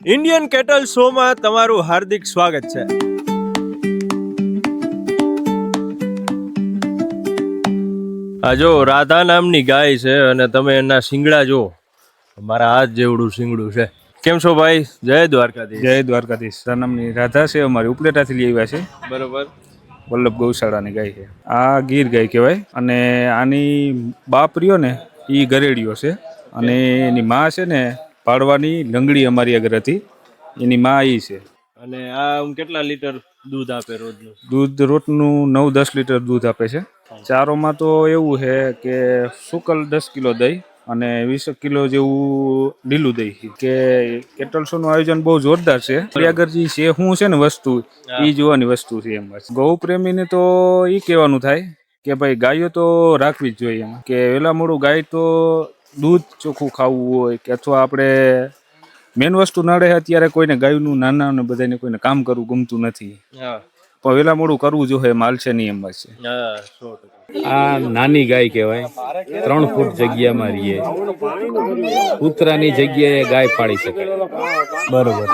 Indian cattle શોમાં તમારું હાર્દિક સ્વાગત છે. આ જો રાધા નામની ગાય છે અને તમે એના શિંગડા જો મારા હાથ જેવડું શિંગડું છે. કેમ છો ભાઈ? જય દ્વારકાધીશ. જય દ્વારકાધીશ. નામની રાધા છે, અમારી ઉપલેટાથી લઈ આવ્યા છે. બરોબર. વલ્લભ ગૌશાળાની ગાય છે. આ ગીર ગાય કહેવાય અને આની બાપ રહ્યો ને એ ગરેડિયો છે અને એની માં છે ને પાડવાની લંગડી અમારી આગળ હતી, એની માં એ છે. અને આ કેટલા લીટર દૂધ આપે રોજનું? દૂધ રોજનું 9-10 લીટર દૂધ આપે છે. ચારોમાં તો એવું છે કે સુકલ 10 કિલો દહીં અને 20 કિલો જેવું લીલું દહીં. કે કેટલ શો નું આયોજન બહુ જોરદાર છે. આગળ જે છે શું છે ને વસ્તુ એ જોવાની વસ્તુ છે. એમ ગૌ પ્રેમીને તો એ કહેવાનું થાય કે ભાઈ ગાયો તો રાખવી જ જોઈએ. એમાં કે વેલા મોડું ગાય તો દૂધ ચોખ્ખું ખાવું હોય કે અથવા આપણે મેન વસ્તુ નડે અત્યારે કોઈને ગાયનું નાના ને બધાને કોઈને કામ કરવું ગમતું નથી, પણ વેલા મોડું કરવું જોઈએ. માલ છે નહીં એમ છે. આ નાની ગાય કહેવાય, 3 ફૂટ જગ્યામાં રહીએ. કૂતરાની જગ્યાએ ગાય પાડી શકે. બરોબર.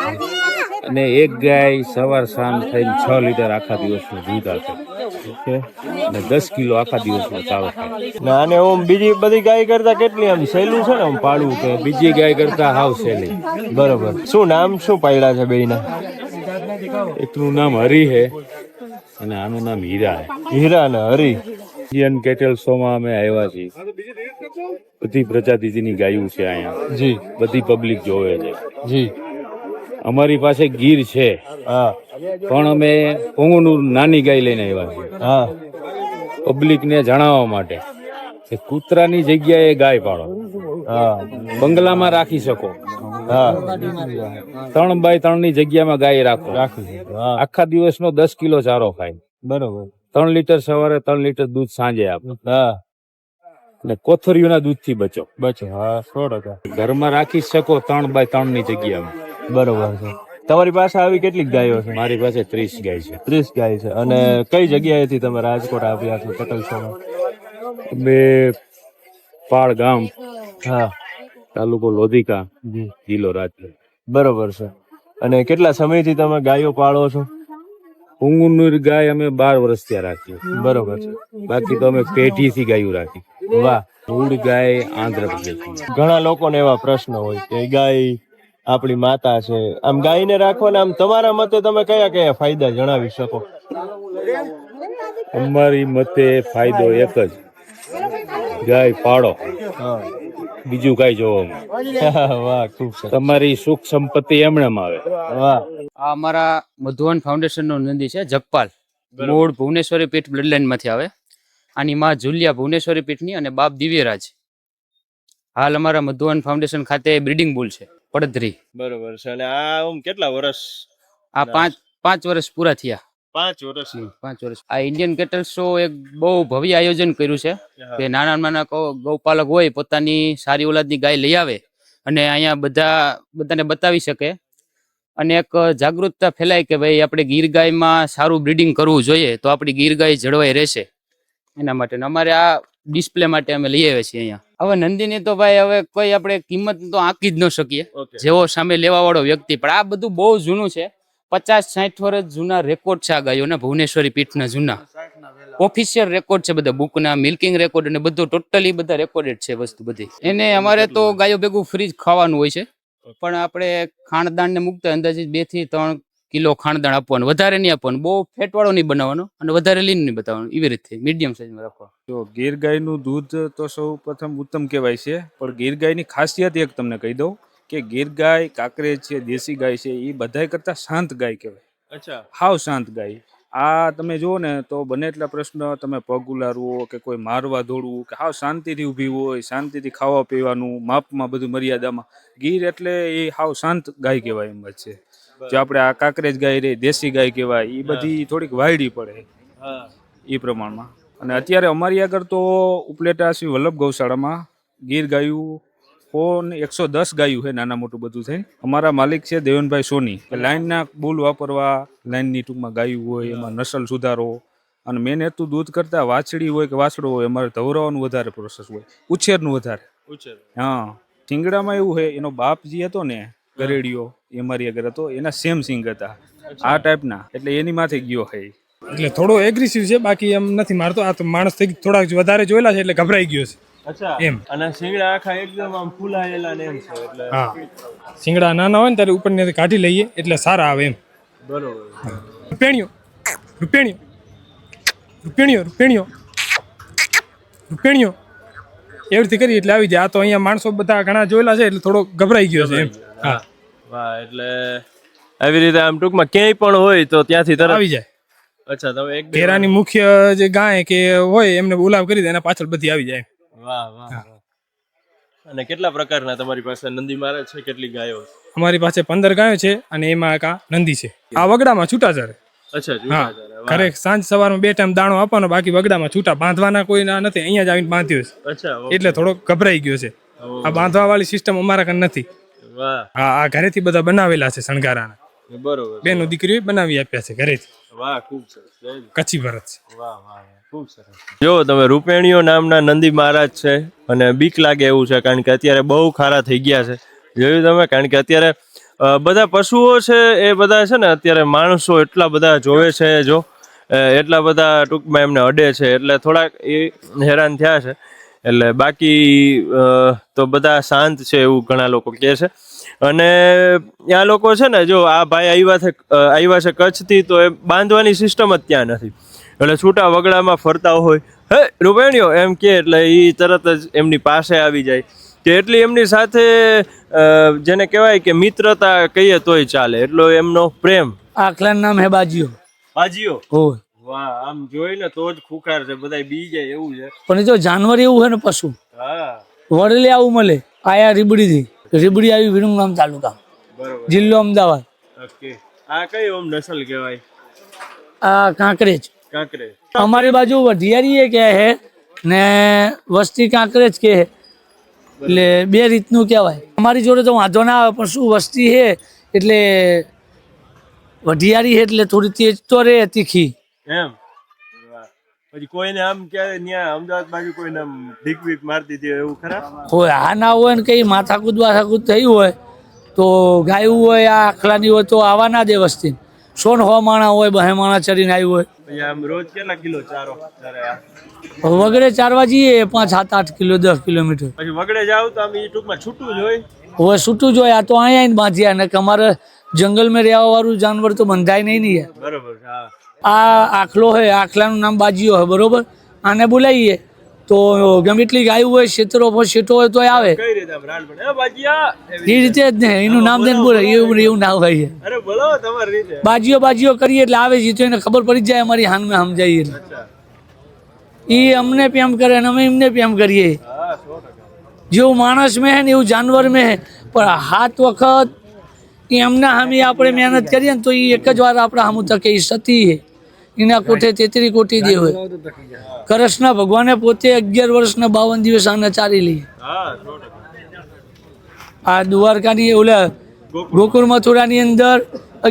અને એક ગાય સવાર સાંજ થઈને 6 લીટર આખા દિવસનું દૂધ આપે અને 10 કિલો આખા દિવસનો ચારો ખાય. અને ઓમ બીજી બધી ગાય કરતા કેટલી આમ સહેલું છે ને આમ પાડવું? કે બીજી ગાય કરતા હાવ સહેલી. બરોબર. શું નામ શું પાડ્યા છે બેયના? એકનું નામ હરી છે અને આનું નામ હીરા છે. હીરા ને હરી. ઇન્ડિયન કેટલ શોમાં અમે આવ્યા છીએ. બધી પ્રજાતિની ગાયું છે અહીંયા. જી. બધી પબ્લિક જોવે છે. જી. અમારી પાસે ગીર છે, હા, પણ અમે કોંગનૂર નાની ગાય લઈને આવ્યા છીએ. હા. પબ્લિકને જણાવવા માટે કે કૂતરાની જગ્યાએ ગાય પાડો. હા. બંગલામાં રાખી શકો. હા. 3x3 ની જગ્યામાં ગાય રાખો. હા. આખા દિવસનો 10 કિલો ચારો ખાય. બરોબર. 3 લીટર સવારે, 3 લીટર દૂધ સાંજે આપો. હા. અને કોથરીઓના દૂધથી બચો. હા, 100%. ઘરમાં રાખી શકો 3x3 ની જગ્યામાં. બરોબર છે. તમારી પાસે આવી કેટલીક ગાયો છે? મારી પાસે 30 ગાય છે. 30 ગાય છે. અને કઈ જગ્યાએથી તમે રાજકોટ આવ્યા છો કેટલ શોમાં? બે પાળ ગામ, હા, તાલુકો લોધિકા, જિલ્લો રાજકોટ. બરોબર છે. અને કેટલા સમયથી તમે ગાયો પાળો છો? કોંગનૂર ગાય અમે 12 વર્ષ ત્યાં રાખી. બરોબર છે. બાકી તો અમે પેઢીથી ગાયું રાખી. વાહ. મૂળ ગાય આંધ્રપ્રદેશ. ઘણા લોકોને એવા પ્રશ્ન હોય કે ગાય આપણી માતા છે, આમ ગાયને રાખવાના આમ તમારા મતે તમે કયા કયા ફાયદા જણાવી શકો? અમારી મતે ફાયદો એક જ, ગાય પાડો, બીજું કઈ જોવામાં. વાહ, ખૂબ સરસ. તમારી સુખ સંપત્તિ એમનેમ આવે. વાહ. આ અમારા મધુવન ફાઉન્ડેશન નો નંદી છે, જગપાલ. મૂળ ભુવનેશ્વરી પીઠ બ્લડલાઇન માંથી આવે. આની માં જુલિયા ભુવનેશ્વરી પીઠની અને બાપ દિવ્યરાજ. હાલ અમારા મધુવન ફાઉન્ડેશન ખાતે બ્રીડિંગ બુલ છે, પડધરી. બરોબર છે. અને આ કેટલા વર્ષ? આ 5 વર્ષ પૂરા થયા. 5 વર્ષ. 5 વર્ષ. આ ઇન્ડિયન કેટલ શો એક બહુ ભવ્ય આયોજન કર્યું છે કે નાના નાના ગૌપાલક હોય પોતાની સારી ઓલાદની ગાય લઈ આવે અને અહીંયા બધાને બતાવી શકે અને એક જાગૃતતા ફેલાય કે ભાઈ આપણે ગીર ગાયમાં સારું બ્રીડિંગ કરવું જોઈએ તો આપણી ગીર ગાય જળવાઈ રહેશે. એના માટે અમારે આ ડિસ્પ્લે માટે અમે લઈ આવ્યા છીએ અહીંયા. હવે નંદીની તો ભાઈ હવે કોઈ આપણે કિંમત તો આંકી જ ન શકીએ, જેવો સામે લેવા વાળો વ્યક્તિ. પણ આ બધું બહુ જૂનું છે, 50-60 વર્ષ જૂના રેકોર્ડ છે આ ગાયોના, ભુવનેશ્વરી પીઠના જૂના ઓફિશિયલ રેકોર્ડ છે બધા, બુકના મિલ્કિંગ રેકોર્ડ અને બધું ટોટલી બધા રેકોર્ડેડ છે વસ્તુ બધી. એને અમારે તો ગાયો ભેગું ફ્રીજ ખાવાનું હોય છે, પણ આપણે ખાણદાણ ને મૂકતા અંદાજે 2 થી 3 કિલો ખાણદાણ આપવાનું, વધારે નહીં આપવાનું, બહુ ફેટ વાળો નહીં બનાવવાનો અને વધારે લીન નહીં બનાવવાનું, એવી રીતે મીડિયમ સાઈઝમાં રાખવાનું. તો ગીર ગાયનું દૂધ તો સૌ પ્રથમ ઉત્તમ કહેવાય છે, પણ ગીર ગાયની ખાસિયત એક તમને કહી દઉં કે ગીર ગાય, કાંકરેજ છે, દેશી ગાય છે, એ બધાય કરતા શાંત ગાય કહેવાય. અચ્છા. હાવ શાંત ગાય. આ તમે જુઓ ને તો બને એટલા પ્રશ્ન તમે પગ ઉલારવો કે કોઈ મારવા દોડવું કે હાવ શાંતિથી ઊભી હોય, શાંતિથી ખાવા પીવાનું, માપમાં બધું મર્યાદામાં. ગીર એટલે એ હાવ શાંત ગાય કહેવાય એમ જ છે. જો આપણે આ કાંકરેજ ગાય રે, દેશી ગાય કહેવાય, એ બધી થોડીક વાયડી પડે એ પ્રમાણમાં. અને અત્યારે અમારી આગળ તો ઉપલેટા શ્રી વલ્લભ ગૌશાળામાં ગીર ગાયું 110 ગાયું છે, નાના મોટું બધું થઈને. અમારા માલિક છે દેવનભાઈ સોની. લાઈનના બુલ વાપરવા, લાઈનની ટૂંકમાં ગાયું હોય એમાં નસલ સુધારો અને મેન હેતુ દૂધ કરતા વાછડી હોય કે વાછડો હોય અમારે ધવરાવાનું વધારે પ્રોસેસ હોય, ઉછેરનું વધારે. હા. શિંગડામાં એવું છે, એનો બાપ જે હતો ને ગરેડિયો એ મારી આગળ હતો, એના સેમ સિંગ હતા આ ટાઈપના, એટલે એની માથે ગયો હે. એટલે થોડો એગ્રેસિવ છે, બાકી એમ નથી મારતો. આ તો માણસ થઈ થોડાક વધારે જોયેલા છે એટલે ગભરાઈ ગયો છે. અચ્છા એમ. અને શિંગડા આખા એકદમ આમ ફૂલાયેલા ને એમ છે એટલે હા, શિંગડા નાના હોય ને ત્યારે ઉપરથી કાઢી લઈએ એટલે સારા આવે એમ. બરોબર. રૂપેણીઓ રૂપેણીઓ રૂપેણીઓ રૂપેણીઓ રૂપેણીઓ એવી રીતે કરી એટલે આવી જાય. આ તો અહીંયા માણસો બધા ઘણા જોયેલા છે એટલે થોડો ગભરાઈ ગયો છે એમ. હા, વાહ. એટલે આવી રીતે આમ ટૂંકમાં ક્યાંય પણ હોય તો ત્યાંથી તરત આવી જાય. અચ્છા તમે એક બે કેરાની મુખ્ય જે ગાય કે હોય એમને બોલાવ કરી દે, એના પાછળ બધી આવી જાય. વાહ વાહ વાહ. અને કેટલા પ્રકારના તમારી પાસે નંદી મહારાજ છે? કેટલી ગાયો? અમારી પાસે 15 ગાયો છે અને એમાં એક આ નંદી છે. આ વગડામાં છૂટા ચરે. અચ્છા હા, જૂના છે. વાહ. ઘરે સાંજ સવારમાં 2 ટાઈમ દાણો આપવાનો, બાકી વગડામાં છૂટા. બાંધવાના કોઈ ના નથી, અહીંયા જ આવીને બાંધ્યો છે અચ્છા એટલે થોડો ગભરાઈ ગયો છે. આ બાંધવા વાળી સિસ્ટમ અમારા કાન નથી. વાહ. હા, આ ઘરેથી બધા બનાવેલા છે શણગારાના. બરોબર. બેનો દીકરીઓ બનાવી આપ્યા છે ઘરેથી. વાહ ખૂબ સરસ. જય જી. કચ્છી ભરત છે. વાહ વાહ વાહ. ખૂબ સરસ. જો તમે રૂપેણીઓ નામના નંદી મહારાજ છે અને બીક લાગે એવું છે, કારણ કે અત્યારે બહુ ખારા થઈ ગયા છે. જોયું તમે? કારણ કે અત્યારે બધા પશુઓ છે એ બધા છે ને, અત્યારે માણસો એટલા બધા જોવે છે, જો એટલા બધા ટૂંકમાં એમને અડે છે એટલે થોડાક એ હેરાન થયા છે. એટલે બાકી તો બધા શાંત છે એવું ઘણા લોકો કહે છે. અને આ લોકો છે ને, જો આ ભાઈ આવ્યા છે કચ્છથી, તો એ બાંધવાની સિસ્ટમ જ ત્યાં નથી. એટલે છૂટા વગડામાં ફરતા હોય, હે રૂપેણીઓ એમ કે એટલે એ તરત જ એમની પાસે આવી જાય. કે એટલી એમની સાથે જેને કહેવાય કે મિત્રતા કહીએ તોય ચાલે, એટલો એમનો પ્રેમ. આખલાનું નામ હે બાજીઓ. બાજીઓ. હોય વાહ, આમ જોઈને તો જ ખુખાર છે, બધા બી જાય એવું છે. પણ એ તો જાનવર એવું છે ને, પશુ હા વડલે આવું મળે. આયા રીબડીથી, રીબડી આવી વિરમગામ તાલુકા, બરોબર. જિલ્લો અમદાવાદ. ઓકે. આ કઈ ઓમ નસલ કહેવાય? આ કાંકરેજ. કાંકરે. અમારી બાજુ વઢિયારી કે હે ને વસ્તી કાંકરેજ કે હે, એટલે બે રીતનું કહેવાય. અમારી જોડે તો વાંધો ના આવે, પણ શું વસ્તી હે એટલે વઢિયારી હે એટલે થોડી તેજ તો રે, તીખી. એમ. વાહ. પછી કોઈને આમ ક્યારે ન્યા અમદાવાદ બાજુ કોઈને આમ ઢીક વીક મારતી હતી એવું ખરા? હોય આ ના હોય ને કઈ માથાકૂદ વાથાકૂદ થઈ હોય તો ગાયું હોય આ આખલાની હોય તો આવા ના દે વસ્તી. 100 માણા હોય, 2 માણા ચરીને આવ્યું હોય. પછી આમ રોજ કેટલા કિલો ચારો ચારે આ? વગડે ચારવા જઈએ 5, 7, 8 કિલો, 10 કિલોમીટર પછી વગડે જાવ તો આમ એ ટૂંકમાં છૂટું જ હોય. હોય. છૂટું જ હોય. આ તો અહીંયા આવીને બાંધ્યા ને કે અમારે જંગલમાં રહેવા વાળું જાનવર તો બંધાય નહીં ને યાર. બરોબર. હા. આ આખલો હે, આખલાનું નામ બાજીઓ હે, બરોબર. આને બોલાવીએ તો ગમે એટલી ગાયું હોય, શેતરો શેઠો હોય તો આવે. કઈ રીતે આમ રાડ પડે? એ બાજીયા એ રીતે જ ને એનું નામ દઈને બોલે, એવું ના હોય છે. અરે બોલો તમારી રીતે. બાજીઓ બાજીઓ કરીએ એટલે આવે છે, તો એને ખબર પડી જ જાય અમારી હાનમાં સમજાઈએ એટલે. અચ્છા. એ અમને પ્રેમ કરે અને અમે એમને પ્રેમ કરીએ. હા 100%. જેવું માણસ મેં હે ને એવું જાનવર મેં હે. પણ 7 વખત એમના હામી આપણે મહેનત કરીએ ને તો એ એક જ વાર આપણા હામું તકે. એ સતી હે, એના કોઠે 33 કોટી દે હોય. કૃષ્ણ ભગવાને પોતે 11 વર્ષના 52 દિવસ આને ચારી લઈએ. હા 100%. આ દ્વારકાની ઓલા ગોકુળ મથુરાની અંદર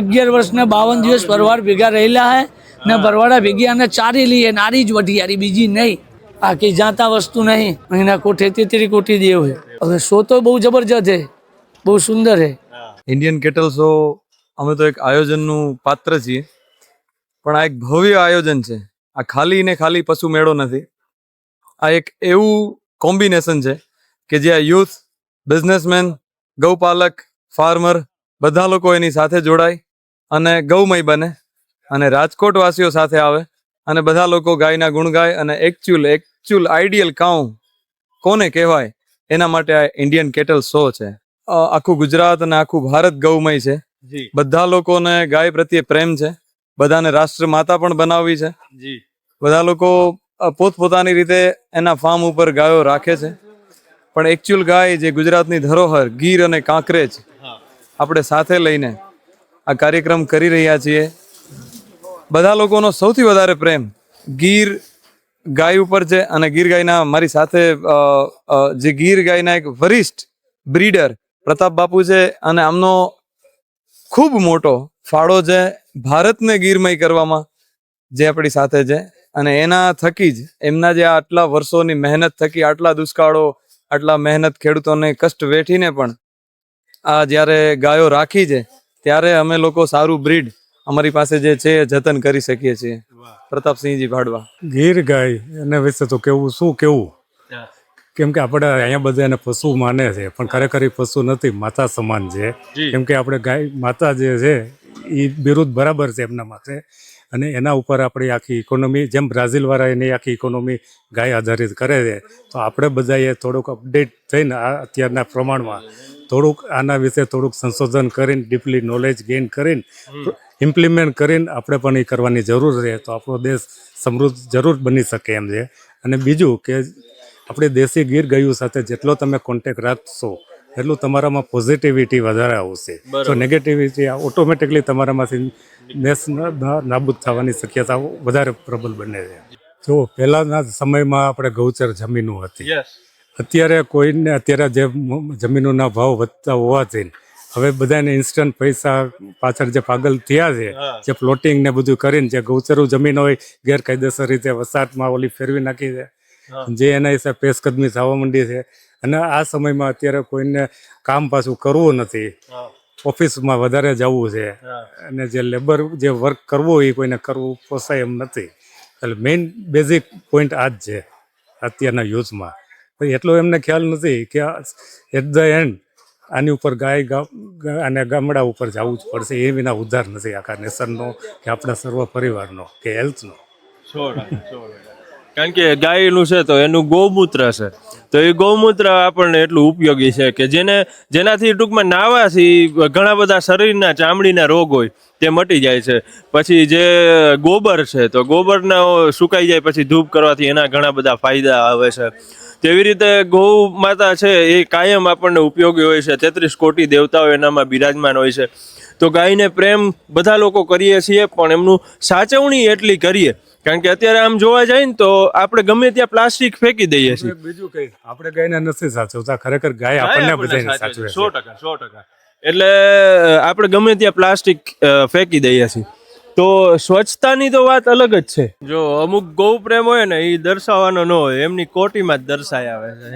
11 વર્ષના 52 દિવસ ભરવાડ ભેગા રહેલા હે ને ભરવાડા ભેગી આને ચારી લઈએ. નારી જ વઢિયારી, બીજી નહીં. આખી જાતા વસ્તુ નહીં. એના કોઠે 33 કોટી દેવ હોય. હવે શો તો બહુ જબરજસ્ત હે, બહુ સુંદર હે. ઇન્ડિયન કેટલ શો અમે તો એક આયોજનનું પાત્ર છીએ, પણ આ એક ભવ્ય આયોજન છે. આ ખાલી ને ખાલી પશુ મેળો નથી. આ એક એવું કોમ્બિનેશન છે કે જ્યાં યુથ, બિઝનેસમેન, ગૌપાલક, ફાર્મર બધા લોકો એની સાથે જોડાય અને ગૌમય બને અને રાજકોટ વાસીઓ સાથે આવે અને બધા લોકો ગાયના ગુણ ગાય અને એકચ્યુઅલ આઈડિયલ કાઉ કોને કહેવાય એના માટે આ ઇન્ડિયન કેટલ શો છે. આખું ગુજરાત અને આખું ભારત ગૌમય છે. જી બધા લોકોને ગાય પ્રત્યે પ્રેમ છે. બધાને રાષ્ટ્ર માતા પણ બનાવવી છે. જી. બધા લોકો પોતપોતાની રીતે એના ફાર્મ ઉપર ગાયો રાખે છે, પણ એકચ્યુઅલ ગાય જે ગુજરાતની ધરોહર ગીર અને કાંકરેજ આપણે સાથે લઈને આ કાર્યક્રમ કરી રહ્યા છીએ. બધા લોકોનો સૌથી વધારે પ્રેમ ગીર ગાય ઉપર છે અને ગીર ગાયના મારી સાથે જે ગીર ગાયના એક વરિષ્ઠ બ્રીડર પ્રતાપ બાપુ છે અને આમનો ખૂબ મોટો ફાળો છે ભારતને ગીરમય કરવામાં જે આપણી સાથે છે. અને એના થકી જ એમના જે આટલા વર્ષોની મહેનત થકી આટલા દુષ્કાળો, આટલા મહેનત ખેડૂતોને કષ્ટ વેઠીને પણ આ જ્યારે ગાયો રાખી છે ત્યારે અમે લોકો સારું બ્રીડ અમારી પાસે જે છે એ જતન કરી શકીએ છીએ. પ્રતાપસિંહજી ભાડવા. ગીર ગાય એના વિશે તો કેવું શું કેવું, કેમ કે આપણે અહીંયા બધા એને પશુ માને છે પણ ખરેખર એ પશુ નથી, માતા સમાન છે. કેમ કે આપણે ગાય માતા જે છે એ બિરુદ બરાબર છે એમના માટે, અને એના ઉપર આપણી આખી ઇકોનોમી, જેમ બ્રાઝિલવાળા એની આખી ઇકોનોમી ગાય આધારિત કરે છે, તો આપણે બધાએ થોડુંક અપડેટ થઈને આ અત્યારના પ્રમાણમાં થોડુંક આના વિશે થોડુંક સંશોધન કરીને, ડીપલી નોલેજ ગેઇન કરીને, ઇમ્પ્લિમેન્ટ કરીને આપણે પણ એ કરવાની જરૂર છે. તો આપણો દેશ સમૃદ્ધ જરૂર બની શકે એમ છે. અને બીજું કે આપણે દેશી ગીર ગાયો સાથે જેટલો તમે કોન્ટેક્ટ રાખશો એટલું તમારામાં પોઝિટિવિટી વધારે આવશે. તો નેગેટિવિટી ઓટોમેટિકલી તમારામાંથી નાબૂદ થવાની શક્યતા વધારે પ્રબળ બને છે. જો પહેલાંના સમયમાં આપણે ગૌચર જમીનો હતી, અત્યારે કોઈને અત્યારે જે જમીનોના ભાવ વધતા હોવાથી હવે બધાને ઇન્સ્ટન્ટ પૈસા પાછળ જે પાગલ થયા છે, જે પ્લોટિંગ ને બધું કરીને જે ગૌચરો જમીન હોય ગેરકાયદેસર રીતે વસાહતમાં ઓલી ફેરવી નાખી છે, જે એના હિસાબે પેશકદમી થવા માંડી છે. અને આ સમયમાં અત્યારે કોઈને કામ પાછું કરવું નથી, ઓફિસમાં વધારે જવું છે, અને જે લેબર જે વર્ક કરવું એ કોઈને કરવું પોસાય એમ નથી. એટલે મેઇન બેઝિક પોઈન્ટ આ જ છે અત્યારના યુઝમાં. એટલો એમને ખ્યાલ નથી કે એટ ધ એન્ડ આની ઉપર ગાય અને ગામડા ઉપર જવું જ પડશે, એ વિના ઉદ્ધાર નથી આખા નેશનનો કે આપણા સર્વ પરિવારનો કે હેલ્થનો. કારણ કે ગાયનું છે તો એનું ગૌમૂત્ર છે, તો એ ગૌમૂત્ર આપણને એટલું ઉપયોગી છે કે જેનાથી ટૂંકમાં નાહવાથી ઘણા બધા શરીરના ચામડીના રોગ હોય તે મટી જાય છે. પછી જે ગોબર છે તો ગોબરના સુકાઈ જાય પછી ધૂપ કરવાથી એના ઘણા બધા ફાયદા આવે છે. તેવી રીતે ગૌ માતા છે એ કાયમ આપણને ઉપયોગી હોય છે. 33 કોટી દેવતાઓ એનામાં બિરાજમાન હોય છે. તો ગાયને પ્રેમ બધા લોકો કરીએ છીએ, પણ એમનું સાચવણી એટલી કરીએ. કારણ કે અત્યારે આમ જોવા જાય ને તો આપણે ગમે ત્યાં પ્લાસ્ટિક ફેંકી દઈએ છીએ. બીજું કઈ આપણે ગાયને નથી સાચવતા, ખરેખર ગાય આપણને બધાને સાચવે છે. 100%. એટલે આપણે ગમે ત્યાં પ્લાસ્ટિક ફેંકી દઈએ છીએ. તો સ્વચ્છતાની તો વાત અલગ જ છે. જો અમુક ગૌ પ્રેમ હોય ને એ દર્શાવવાનો ન હોય, એમની કોટીમાં જ દર્શાય આવે છે.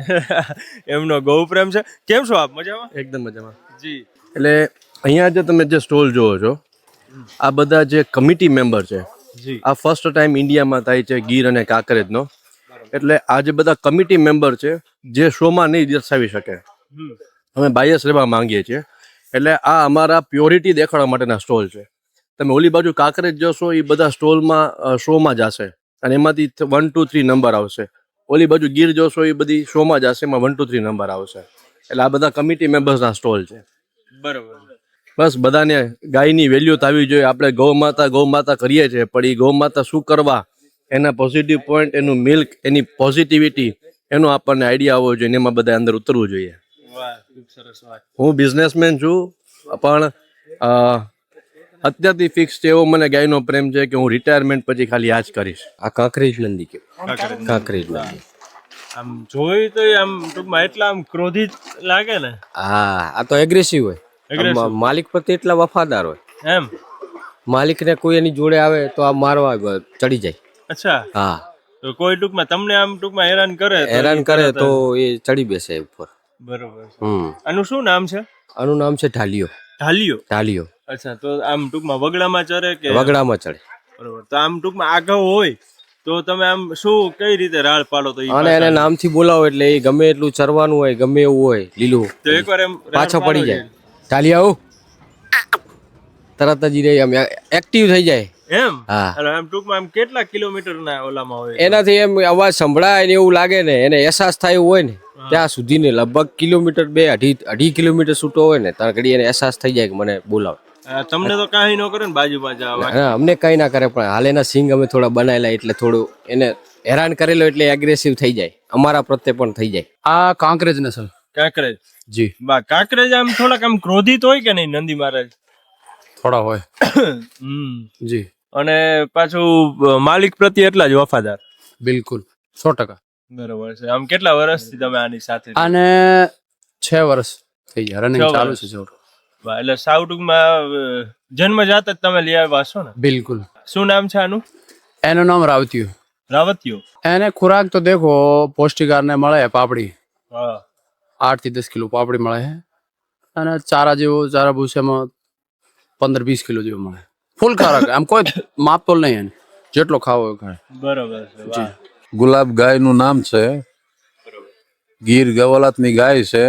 એમનો ગૌ પ્રેમ છે. કેમ છો આપ? મજામાં? એકદમ મજામાં જી. એટલે અહીંયા જે તમે જે સ્ટોલ જોવો છો, આ બધા જે કમિટી મેમ્બર છે, આ ફર્સ્ટ ટાઈમ ઇન્ડિયામાં થાય છે ગીર અને કાંકરેજનો. એટલે આ જે બધા કમિટી મેમ્બર છે જે શોમાં નહીં દર્શાવી શકે, અમે બાયસ રહેવા માંગીએ છીએ. એટલે આ અમારા પ્યોરિટી દેખાડવા માટેના સ્ટોલ છે. તમે ઓલી બાજુ કાંકરેજ જશો એ બધા સ્ટોલમાં શોમાં જશે અને એમાંથી 1, 2, 3 નંબર આવશે. ઓલી બાજુ ગીર જોશો એ બધી શોમાં જશે, એમાં 1, 2, 3 નંબર આવશે. એટલે આ બધા કમિટી મેમ્બર્સના સ્ટોલ છે. બરોબર. બસ બધાને ગાયની વેલ્યુ થવી જોઈએ. આપણે ગૌ માતા કરીએ છીએ, પણ એ ગૌ માતા શું કરવા, એના પોઝિટિવ પોઈન્ટ, એનું મિલ્ક, એની પોઝિટિવિટી, એનો આપણને આઈડિયા આવવો જોઈએ. એમાં બધા અંદર ઉતરવું જોઈએ. હું બિઝનેસમેન છું, પણ અત્યારથી ફિક્સ છે એવો મને ગાયનો પ્રેમ છે કે હું રિટાયરમેન્ટ પછી ખાલી આ જ કરીશ. આ કાંકરેજ નંદી કે કાંકરેજ નંદી આમ જોઈ તો આમ ટૂંકમાં એટલા આમ ક્રોધિત લાગે ને. હા, આ તો એગ્રેસિવ હોય, માલિક પ્રત્યે એટલા વફાદાર હોય. એમ માલિકને કોઈ એની જોડે આવે તો આ મારવા ચડી જાય. અચ્છા. હા, તો કોઈ ટૂંકમાં તમને આમ ટૂંકમાં હેરાન કરે તો એ ચડી બેસે ઉપર. બરોબર. આનું શું નામ છે? આનું નામ છે ઢાલિયો. ઢાલિયો. અચ્છા. તો આમ ટૂંકમાં વગડામાં ચરે કે? વગડામાં ચડે. બરોબર. તો આમ ટૂંકમાં આગળ હોય તો તમે આમ શું કઈ રીતે રાળ પાડો? તો અને એને નામથી બોલાવો એટલે એ ગમે એટલું ચરવાનું હોય, ગમે એવું હોય લીલું, તો એકવાર એમ પાછો પડી જાય. ઢાલિયા તરત જ આમ એક્ટિવ થઈ જાય. એમ? હા. આમ ટૂંકમાં આમ કેટલા કિલોમીટરના ઓલામાં હોય? એનાથી એમ અવાજ સંભળાય ને એવું લાગે ને, એને અહેસાસ થાય એવું હોય ને ત્યાં સુધી ને લગભગ કિલોમીટર 2-2.5 કિલોમીટર છૂટો હોય ને ત્યાં ઘડી એને અહેસાસ થઈ જાય કે મને બોલાવે. તમને તો કાંઈ ન કરે ને બાજુમાં જવા? અમને કઈ ના કરે, પણ હાલ એના સિંગ અમે થોડા બનાયેલા એટલે થોડું એને હેરાન કરેલો એટલે એગ્રેસિવ થઈ જાય, અમારા પ્રત્યે પણ થઈ જાય. આ કાંકરેજ નસલ. કાંકરેજ. જી. કાંકરેજ આમ થોડાક આમ ક્રોધિત હોય કે નહીં નંદી મહારાજ? થોડા હોય. જી. અને પાછું માલિક પ્રત્યે એટલા જ વફાદાર? બિલકુલ 100%. બરોબર છે. આમ કેટલા વર્ષથી તમે આની સાથે? આને 6 વર્ષ થઈ ગયા, રનિંગ ચાલુ છે. એટલે સાવ ટૂંકમાં જન્મજાત જ તમે લઈ આવ્યા છો ને? બિલકુલ. શું નામ છે આનું? એનું નામ રાવતિયો. રાવતિયો. એને ખોરાક તો દેખો પૌષ્ટિક આહારને મળે પાપડી. હા. 8 થી 10 કિલો પાપડી મળે છે. અને ચારા ભૂસામાં 15-20 કિલો જેવું મળે. ફૂલ ખોરાક, આમ કોઈ માપતોલ નહીં એને, જેટલો ખાવો હોય ખાય. બરોબર છે. વાહ. ગુલાબ ગાયનું નામ છે. ગીર ગવાલાતની ગાય છે.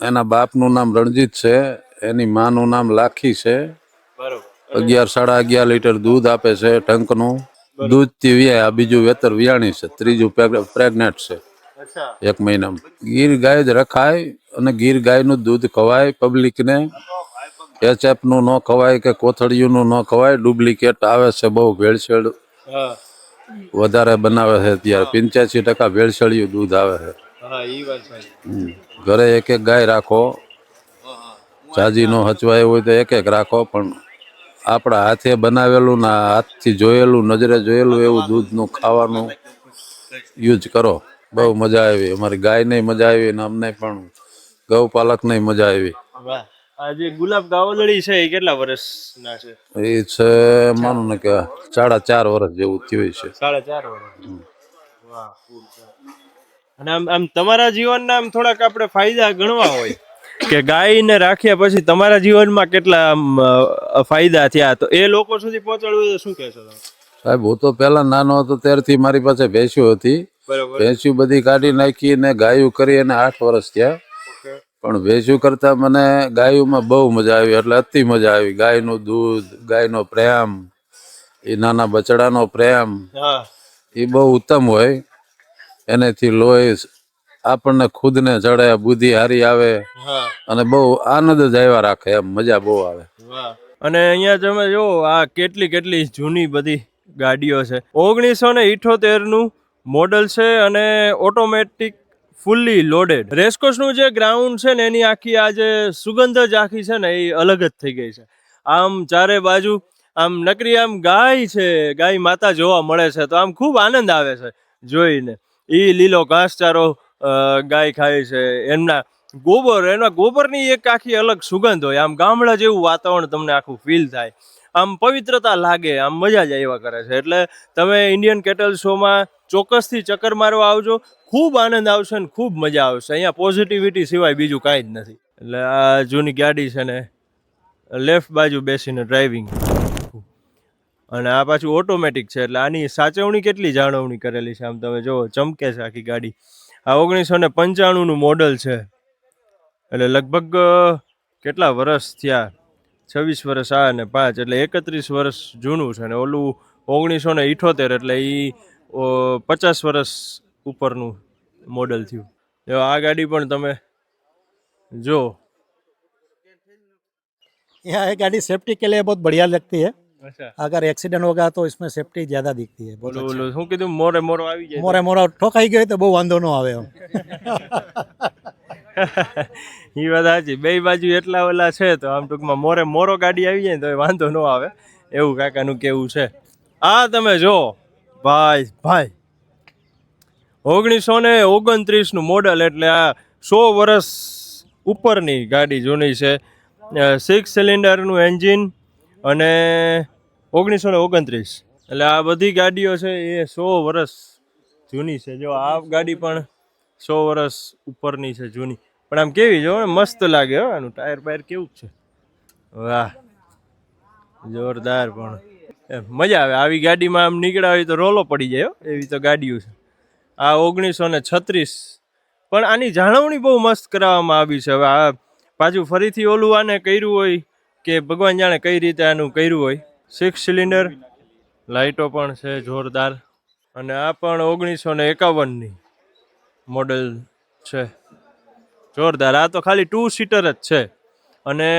એના બાપનું નામ રણજીત છે. એની માનું નામ લાખી છે. બરોબર. 11-11.5 લીટર દૂધ આપે છે ટંકનું. દૂધથી વ્યાય. આ બીજું વેતર વિયાણી છે. ત્રીજું પ્રેગ્નેન્ટ છે. અચ્છા. 1 મહિનામાં. ગીર ગાય જ રખાય અને ગીર ગાયનું દૂધ ખવાય પબ્લિકને. HF નું ન ખવાય કે કોથળિયુંનું ન ખવાય. ડુપ્લિકેટ આવે છે બહુ, ભેળસેળ હા વધારે બનાવે છે. ત્યારે 85% ભેળસેળિયું દૂધ આવે છે. હા ઈ વાત છે. ઘરે એક ગાય રાખો. જાજી નો હચવાય હોય તો એક રાખો, પણ આપણા હાથે બનાવેલું ને હાથથી જોયેલું, નજરે જોયેલું એવું દૂધનું ખાવાનું યુઝ કરો. બહુ મજા આવી. અમારી ગાયને મજા આવી ને અમને પણ ગૌપાલકને મજા આવી. વાહ. આ જે ગુલાબ ગાવલડી છે એ કેટલા વર્ષના છે? એ છે માનો ને કે 4.5 વર્ષ જેવું થયું છે. 4.5 વર્ષ. વાહ. અને આમ તમારા જીવનના આમ થોડાક આપણે ફાયદા ગણવા હોય કે ગાયને રાખ્યા પછી તમારા જીવનમાં કેટલા ફાયદા થયા, તો એ લોકો સુધી પહોંચાડવું તો શું કહેશો તમે? સાહેબ, હું તો પહેલા નાનો હતો ત્યારથી મારી પાસે ભેંસ્યું હતી. બરોબર. ભેંસ્યું બધી કાઢી નાખી ને ગાયું કરી અને 8 વર્ષ થયા. પણ ભેંસ્યું કરતા મને ગાયુંમાં બહુ મજા આવી, એટલે અતિ મજા આવી. ગાયનું દૂધ, ગાયનો પ્રેમ, એ નાના બચડાનો પ્રેમ, હા એ બહુ ઉત્તમ હોય. એનેથી લોહી આપણને ખુદને ચડે, બુદ્ધિ હારી આવે હા. અને બહુ આનંદ જ આવ્યા રાખે, એમ મજા બહુ આવે. વાહ. અને અહીંયા તમે જો આ કેટલી જૂની બધી ગાડીઓ છે. 1978 નું મોડલ છે અને ઓટોમેટિક ફૂલ્લી લોડેડ. રેસકોર્સનું જે ગ્રાઉન્ડ છે ને એની આખી આ જે સુગંધ જ આખી છે ને એ અલગ જ થઈ ગઈ છે. આમ ચારે બાજુ આમ નકરી આમ ગાય છે, ગાય માતા જોવા મળે છે, તો આમ ખૂબ આનંદ આવે છે જોઈને. એ લીલો ઘાસચારો ગાય ખાય છે, એના ગોબરની એક આખી અલગ સુગંધ હોય. આમ ગામડા જેવું વાતાવરણ તમને આખું ફીલ થાય, આમ પવિત્રતા લાગે, આમ મજા જ આવ્યા કરે છે. એટલે તમે ઇન્ડિયન કેટલ શોમાં ચોક્કસથી ચક્કર મારવા આવજો, ખૂબ આનંદ આવશે ને ખૂબ મજા આવશે. અહીંયા પોઝિટિવિટી સિવાય બીજું કાંઈ જ નથી. એટલે આ જૂની ગાડી છે ને લેફ્ટ બાજુ બેસીને ડ્રાઇવિંગ, અને આ પાછું ઓટોમેટિક છે, એટલે આની સાચવણી કેટલી જાળવણી કરેલી છે. આમ તમે જુઓ, ચમકે છે આખી ગાડી. આ 1995 નું મોડલ છે, એટલે લગભગ કેટલા વર્ષ થયા? 26 વર્ષ આ અને 5, એટલે 31 વર્ષ જૂનું છે. ને ઓલું 1978, એટલે એ 50 વર્ષ ઉપરનું મોડલ થયું. આ ગાડી પણ તમે જો. यह गाड़ी सेफ्टी के लिए बहुत बढ़िया लगती है. અચ્છા. अगर एक्सीडेंट होगा तो इसमें सेफ्टी ज़्यादा दिखती है. बहुत अच्छा. ઓલું શું કીધું, મોરો આવી જાય? मोरे ठोकाई गए तो બહુ વાંધો ન આવે. એ વાત સાચી. બે બાજુ એટલા ઓલા છે તો આમ ટૂંકમાં મોરો ગાડી આવી જાય ને તો વાંધો ન આવે, એવું કાકાનું કેવું છે. આ તમે જો ભાઈ 1929 નું મોડલ, એટલે આ 100 વર્ષ ઉપરની ગાડી જૂની છે. 6 સિલિન્ડરનું એન્જિન અને 1929, એટલે આ બધી ગાડીઓ છે એ 100 વર્ષ જૂની છે. જો આ ગાડી પણ 100 વર્ષ ઉપરની છે, જૂની. પણ આમ કેવી જો મસ્ત લાગે હો. આનું ટાયર બાયર કેવું છે, વાહ જોરદાર. પણ મજા આવે આવી ગાડીમાં. આમ નીકળ્યા હોય તો રોલો પડી જાય એવી તો ગાડીઓ છે. આ 1936, પણ આની જાળવણી બહુ મસ્ત કરાવવામાં આવી છે. હવે આ પાછું ફરીથી ઓલું આને કર્યું હોય કે ભગવાન જાણે કઈ રીતે આનું કર્યું હોય. 6 સિલિન્ડર, લાઇટો પણ છે જોરદાર. અને આ પણ 1951ની મોડલ છે, જોરદાર. આ તો ખાલી 2 સીટર જ છે, અને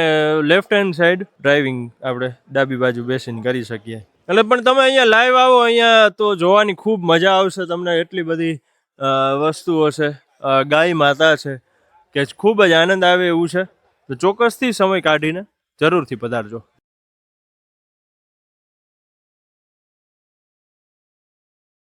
લેફ્ટ હેન્ડ સાઈડ ડ્રાઇવિંગ આપણે ડાબી બાજુ બેસીને કરી શકીએ. એટલે પણ તમે અહીંયા લાઈવ આવો, અહીંયા તો જોવાની ખૂબ મજા આવશે તમને. એટલી બધી વસ્તુઓ છે, ગાય માતા છે કે ખૂબ જ આનંદ આવે એવું છે. તો ચોક્કસથી સમય કાઢીને જરૂરથી પધારજો.